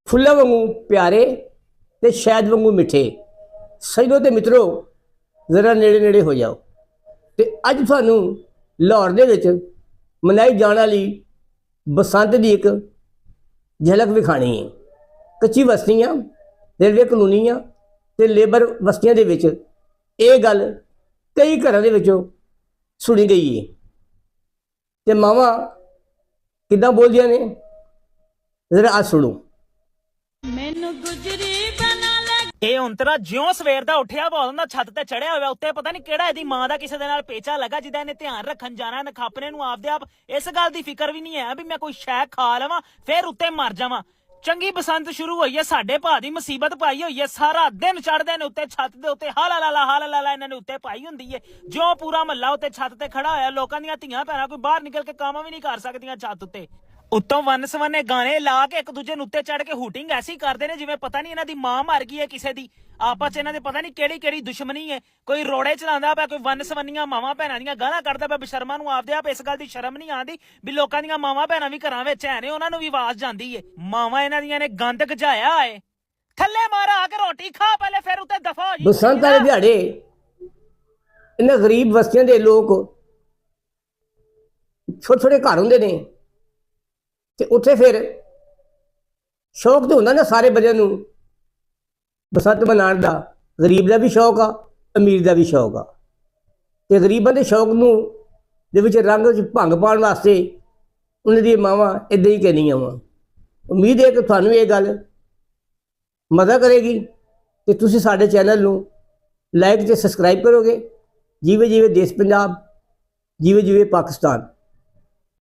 फुल्लां वांगू प्यारे ते शहद वांगू मिठे। सजो ते मित्रों जरा नेड़े नेड़े हो जाओ। तो अज थानू लाहौर दे विच मनाई जाने वाली बसंत की एक झलक विखानी है। कच्ची बस्तियां, रेलवे कलोनियां ते लेबर बस्तियां दे विच ये गल कई घरां दे विचों सुनी गई है। ते मावां किद्दां बोलदियां ने जरा आज सुनो। ਇਹ ਉਂਤਰਾ ਜਿਉਂ ਸਵੇਰ ਦਾ ਉੱਠਿਆ ਵਾ ਉਹਨਾਂ ਛੱਤ ਤੇ ਚੜਿਆ ਹੋਇਆ ਉੱਤੇ ਪਤਾ ਨਹੀਂ ਕਿਹੜਾ ਇਹਦੀ ਮਾਂ ਦਾ ਕਿਸੇ ਦੇ ਨਾਲ ਪੇਚਾ ਲੱਗਾ ਜਿਹਦਾ ਇਹਨੇ ਧਿਆਨ ਰੱਖਣ ਜਾਣਾ ਨਖਾਪਣੇ ਨੂੰ ਆਪਦੇ ਆਪ ਇਸ ਗੱਲ ਦੀ ਫਿਕਰ ਵੀ ਨਹੀਂ ਹੈ ਵੀ ਮੈਂ ਕੋਈ ਸ਼ੈ ਖਾ ਲਵਾਂ ਫਿਰ ਉੱਤੇ ਮਰ ਜਾਵਾਂ। ਚੰਗੀ ਬਸੰਤ ਸ਼ੁਰੂ ਹੋਈ ਹੈ, ਸਾਡੇ ਭਾ ਦੀ ਮੁਸੀਬਤ ਪਾਈ ਹੋਈ ਹੈ। ਸਾਰਾ ਦਿਨ ਚੜਦੇ ਨੇ ਉੱਤੇ ਛੱਤ ਦੇ ਉੱਤੇ ਹਾਲਾ ਲਾਲਾ ਇਹਨਾਂ ਨੇ ਉੱਤੇ ਪਾਈ ਹੁੰਦੀ ਹੈ। ਜਿਉਂ ਪੂਰਾ ਮਹੱਲਾ ਉੱਤੇ ਛੱਤ ਤੇ ਖੜਾ ਹੋਇਆ, ਲੋਕਾਂ ਦੀਆਂ ਧੀਆਂ ਭੈਣਾਂ ਕੋਈ ਬਾਹਰ ਨਿਕਲ ਕੇ ਕੰਮ ਵੀ ਨਹੀਂ ਕਰ ਸਕਦੀਆਂ ਛੱਤ ਉੱਤੇ। ਉੱਤੋਂ ਵੰਨ ਸਵੰਨੇ ਗਾਣੇ ਲਾ ਕੇ ਇੱਕ ਦੂਜੇ ਨੂੰ ਉੱਤੇ ਚੜ ਕੇ ਹੂਟਿੰਗ ਐਸੀ ਕਰਦੇ ਨੇ ਜਿਵੇਂ ਪਤਾ ਨਹੀਂ ਇਹਨਾਂ ਦੀ ਮਾਂ ਮਰ ਗਈ ਹੈ ਕਿਸੇ ਦੀ। ਆਪਸ ਚ ਇਹਨਾਂ ਦੇ ਪਤਾ ਨਹੀਂ ਕਿਹੜੀ ਕਿਹੜੀ ਦੁਸ਼ਮਣੀ ਹੈ। ਕੋਈ ਰੋੜੇ ਚਲਾਉਂਦਾ ਪਿਆ, ਕੋਈ ਵੰਨ ਸਵੰਨੀਆਂ ਮਾਵਾਂ ਭੈਣਾਂ ਦੀਆਂ ਗਾਲਾਂ ਕੱਢਦਾ ਪਿਆ ਬੇਸ਼ਰਮਾਂ ਨੂੰ। ਆਪਦੇ ਆਪ ਇਸ ਗੱਲ ਦੀ ਸ਼ਰਮ ਨਹੀਂ ਆਉਂਦੀ ਵੀ ਲੋਕਾਂ ਦੀਆਂ ਮਾਵਾਂ ਭੈਣਾਂ ਵੀ ਘਰਾਂ ਵਿੱਚ ਹੈ ਨੇ, ਉਹਨਾਂ ਨੂੰ ਵੀ ਆਵਾਜ਼ ਜਾਂਦੀ ਏ। ਮਾਵਾਂ ਇਹਨਾਂ ਦੀਆਂ ਨੇ ਗੰਦ ਗਜਾਇਆ ਏ। ਥੱਲੇ ਮਾਰਾ ਆ ਕੇ ਰੋਟੀ ਖਾ ਪਹਿਲੇ ਫਿਰ ਉੱਤੇ ਦਫਾ ਹੋ ਜੀ। बसंत वाले दिहाड़े इन्हां गरीब बस्तियां दे लोग छोटे छोटे घर हुंदे ने ते उत्थे फिर शौक तो हुंदा ना सारे बंदे नूं बसंत मनाउण दा। गरीब दा भी शौक आ, अमीर दा भी शौक आ। ते गरीबां दे शौक नूं दे विच रंग च भंग पाउण वास्ते उन्हां दी मावां इदां ही कहंदियां वा। उम्मीद है कि तुहानूं ये गल मदद करेगी ते तुसीं साडे चैनल नूं लाइक ते सबसक्राइब करोगे। जीवे जीवे देश पंजाब, जीवे जीवे पाकिस्तान।